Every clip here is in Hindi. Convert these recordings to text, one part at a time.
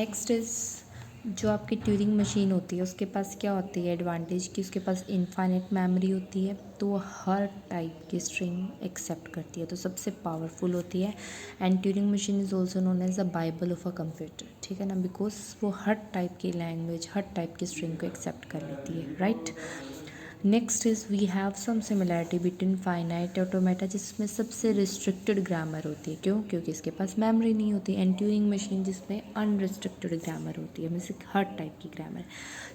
नेक्स्ट इज़ जो आपकी ट्यूरिंग मशीन होती है उसके पास क्या होती है एडवांटेज कि उसके पास इनफाइनाइट मेमोरी होती है, तो वो हर टाइप की स्ट्रिंग एक्सेप्ट करती है, तो सबसे पावरफुल होती है। And Turing machine is also known as a bible of a computer, ठीक है ना, बिकॉज वो हर टाइप की लैंग्वेज हर टाइप की स्ट्रिंग को एक्सेप्ट कर लेती है, right. Next is we have some similarity between finite automata, जिसमें सबसे रिस्ट्रिक्टेड ग्रामर होती है। क्यों? क्योंकि इसके पास मेमोरी नहीं होती। एंड ट्यूरिंग मशीन जिसमें अनरिस्ट्रिक्टेड ग्रामर होती है, मीन्स हर टाइप की ग्रामर।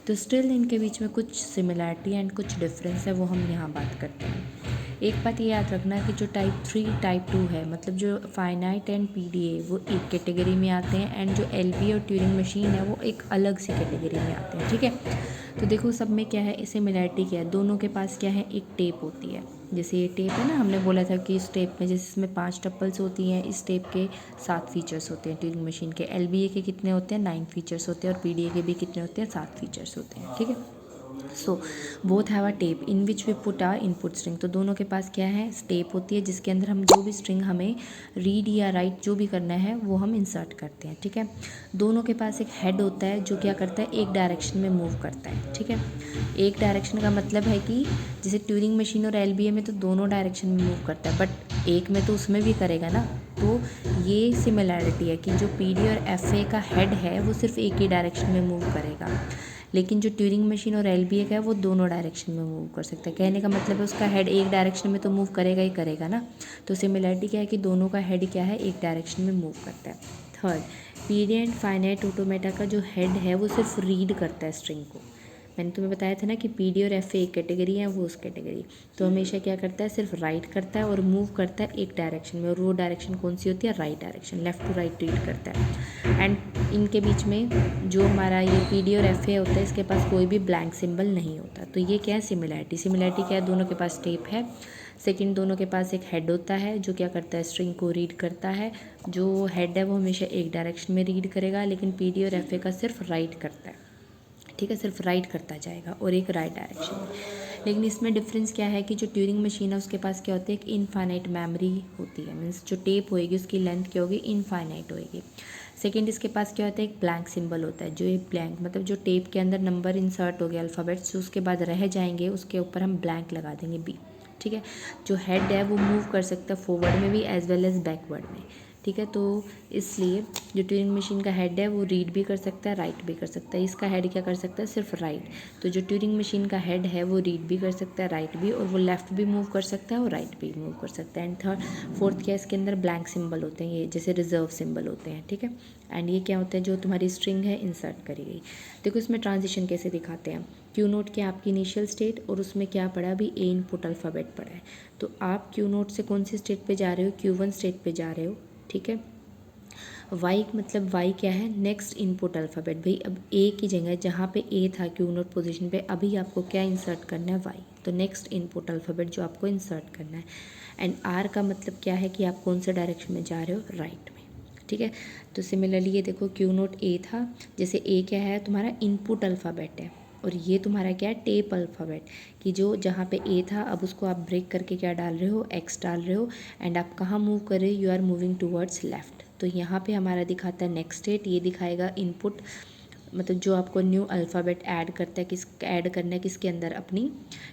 तो स्टिल इनके बीच में कुछ सिमिलैरिटी एंड कुछ डिफरेंस है, वो हम यहाँ बात करते हैं। एक बात ये याद रखना कि जो टाइप 3 टाइप 2 है, मतलब जो फाइनाइट एंड पीडीए वो एक कैटेगरी में आते हैं, एंड जो एलबी और ट्यूरिंग मशीन है वो एक अलग सी कैटेगरी में आते हैं, ठीक है। तो देखो सब में क्या है, सिमिलैरिटी क्या है, दोनों के पास क्या है, एक टेप होती है। जैसे ये टेप है ना, हमने बोला था कि इस टेप में जैसे इसमें 5 टप्पल्स होती हैं, इस टेप के 7 फीचर्स होते हैं। ट्यूरिंग मशीन के एलबीए के कितने होते हैं, 9 फीचर्स होते हैं, और पीडीए के भी कितने होते हैं, 7 फीचर्स होते हैं, ठीक है। So both have a tape in which we put our input string. तो दोनों के पास क्या है, टेप होती है, जिसके अंदर हम जो भी स्ट्रिंग हमें रीड या राइट जो भी करना है वो हम इंसर्ट करते हैं, ठीक है। दोनों के पास एक हेड होता है जो क्या करता है, एक डायरेक्शन में मूव करता है, ठीक है। एक डायरेक्शन का मतलब है कि जैसे ट्यूरिंग मशीन और एलबीए में तो दोनों डायरेक्शन में मूव करता है, बट एक में तो उसमें भी करेगा ना। तो ये सिमिलैरिटी है कि जो पीडी और एफए का हेड है वो सिर्फ एक ही डायरेक्शन में मूव करेगा, लेकिन जो ट्यूरिंग मशीन और एलबीए का है वो दोनों डायरेक्शन में मूव कर सकता है। कहने का मतलब है उसका हेड एक डायरेक्शन में तो मूव करेगा ही करेगा ना। तो सिमिलरिटी क्या है कि दोनों का हेड क्या है, एक डायरेक्शन में मूव करता है। Third, PD and finite automata का जो हेड है वो सिर्फ रीड करता है स्ट्रिंग को। मैंने तुम्हें बताया था ना कि पीडी और एफ एक कैटेगरी है, वो उस कैटेगरी। तो हमेशा क्या करता है, सिर्फ राइट करता है और मूव करता है एक डायरेक्शन में, और वो डायरेक्शन कौन सी होती है, right direction, left to right read करता है। एंड इनके बीच में जो हमारा ये पीडी और एफ होता है, इसके पास कोई भी ब्लैंक सिंबल नहीं होता। तो ये क्या है, सिमिलैरिटी। सिमिलैरिटी क्या है, दोनों के पास टेप है। सेकंड, दोनों के पास एक हेड होता है जो क्या करता है, स्ट्रिंग को रीड करता है। जो हेड है वो हमेशा एक डायरेक्शन में रीड करेगा, लेकिन पीडी और एफ का सिर्फ राइट करता है, ठीक है, सिर्फ राइट करता जाएगा और एक राइट डायरेक्शन में। लेकिन इसमें डिफरेंस क्या है कि जो ट्यूरिंग मशीन है उसके पास क्या होती है, एक इनफाइनाइट मेमोरी होती है, मीन्स जो टेप होएगी उसकी लेंथ क्या होगी, इनफाइनाइट होएगी। सेकंड, इसके पास क्या होता है, एक ब्लैंक सिंबल होता है। जो ये ब्लैंक मतलब जो टेप के अंदर नंबर इंसर्ट हो गया, अल्फ़ाबेट्स जो उसके बाद रह जाएंगे उसके ऊपर हम ब्लैंक लगा देंगे बी, ठीक है। जो हेड है वो मूव कर सकता है फॉरवर्ड में भी एज वेल एज बैकवर्ड में, ठीक है। तो इसलिए जो ट्यूरिंग मशीन का हेड है वो रीड भी कर सकता है, राइट भी कर सकता है। इसका हेड क्या कर सकता है, सिर्फ राइट। तो जो ट्यूरिंग मशीन का हेड है वो रीड भी कर सकता है, राइट भी, और वो लेफ्ट भी मूव कर सकता है और राइट भी मूव कर सकता है। एंड थर्ड, फोर्थ क्या है, इसके अंदर ब्लैंक सिंबल होते हैं, ये जैसे रिजर्व सिंबल होते हैं, ठीक है। एंड ये क्या होता है, जो तुम्हारी स्ट्रिंग है इंसर्ट करी गई। देखो इसमें ट्रांजिशन कैसे दिखाते हैं। क्यू नोट क्या आपकी इनिशियल स्टेट, और उसमें क्या पड़ा, अभी ए इनपुट अल्फ़ाबेट पड़ा है। तो आप क्यू नोट से कौन सी स्टेट पे जा रहे हो, Q1 स्टेट पे जा रहे हो, ठीक है। वाई मतलब वाई क्या है, नेक्स्ट इनपुट अल्फ़ाबेट। भाई अब ए की जगह जहाँ पे ए था क्यू नोट पोजीशन पे, अभी आपको क्या इंसर्ट करना है, वाई। तो नेक्स्ट इनपुट अल्फ़ाबेट जो आपको इंसर्ट करना है। एंड आर का मतलब क्या है कि आप कौन से डायरेक्शन में जा रहे हो, राइट में, ठीक है। तो सिमिलरली ये देखो क्यू नोट ए था, जैसे ए क्या है तुम्हारा इनपुट अल्फ़ाबेट है, और ये तुम्हारा क्या है, टेप अल्फ़ाबेट, कि जो जहाँ पे ए था अब उसको आप ब्रेक करके क्या डाल रहे हो, एक्स डाल रहे हो। एंड आप कहाँ मूव कर रहे हो, you are moving towards left. तो यहाँ पे हमारा दिखाता है नेक्स्ट स्टेट, ये दिखाएगा इनपुट, मतलब जो आपको न्यू अल्फ़ाबेट ऐड करता है, किस ऐड करना है किसके अंदर, अपनी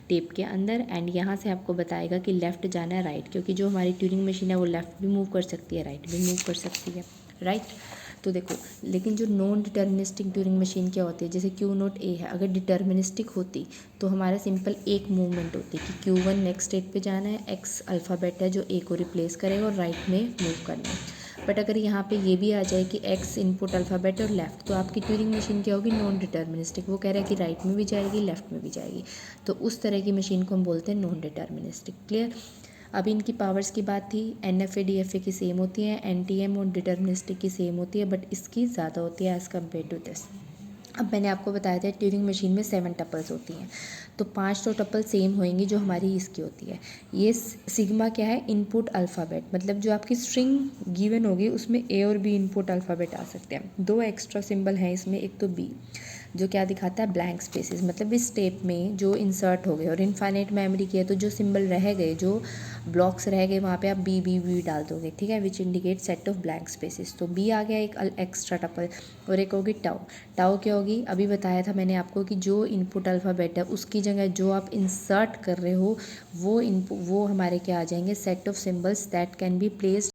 टेप के अंदर। एंड यहाँ से आपको बताएगा कि लेफ़्ट जाना है, राइट, क्योंकि जो हमारी ट्यूरिंग मशीन है वो लेफ़्ट भी मूव कर सकती है, राइट भी मूव कर सकती है, राइट। तो देखो, लेकिन जो नॉन डिटर्मिनिस्टिक ट्यूरिंग मशीन क्या होती है, जैसे क्यू नोट ए है, अगर डिटर्मिनिस्टिक होती तो हमारा सिंपल एक मूवमेंट होती कि Q1 नेक्स्ट स्टेट पे जाना है, एक्स अल्फ़ाबेट है जो ए को रिप्लेस करेगा और राइट में मूव करना है। बट अगर यहाँ पे ये भी आ जाए कि एक्स इनपुट अल्फ़ाबेट और लेफ़्ट, तो आपकी ट्यूरिंग मशीन क्या होगी, नॉन डिटर्मिनिस्टिक। वो कह रहा है कि राइट में भी जाएगी, लेफ़्ट में भी जाएगी। तो उस तरह की मशीन को हम बोलते हैं नॉन डिटर्मिनिस्टिक। क्लियर। अभी इनकी पावर्स की बात थी, NFA DFA की सेम होती है, NTM और डिटर्मिनिस्टिक की सेम होती है, बट इसकी ज़्यादा होती है एज़ कम्पेयर टू दिस। अब मैंने आपको बताया था ट्यूरिंग मशीन में 7 टपल्स होती हैं, तो 5 तो टपल सेम होंगी जो हमारी इसकी होती है। ये सिग्मा क्या है, इनपुट अल्फ़ाबेट, मतलब जो आपकी स्ट्रिंग गिवन होगी उसमें ए और बी इनपुट अल्फ़ाबेट आ सकते हैं। 2 एक्स्ट्रा सिंबल हैं इसमें, एक तो बी। जो क्या दिखाता है, ब्लैंक स्पेसेस, मतलब इस स्टेप में जो इंसर्ट हो गए। और इनफाइनाइट मेमोरी की है तो जो सिंबल रह गए, जो ब्लॉक्स रह गए, वहाँ पे आप बी डाल दोगे, ठीक है, which indicate set of blank spaces. तो बी आ गया एक एक्स्ट्रा टपल। और एक होगी टाउ। टाउ क्या होगी, अभी बताया था मैंने आपको कि जो इनपुट अल्फ़ाबेट है उसकी जगह जो आप इंसर्ट कर रहे हो वो हमारे क्या आ जाएंगे, set of symbols that can be placed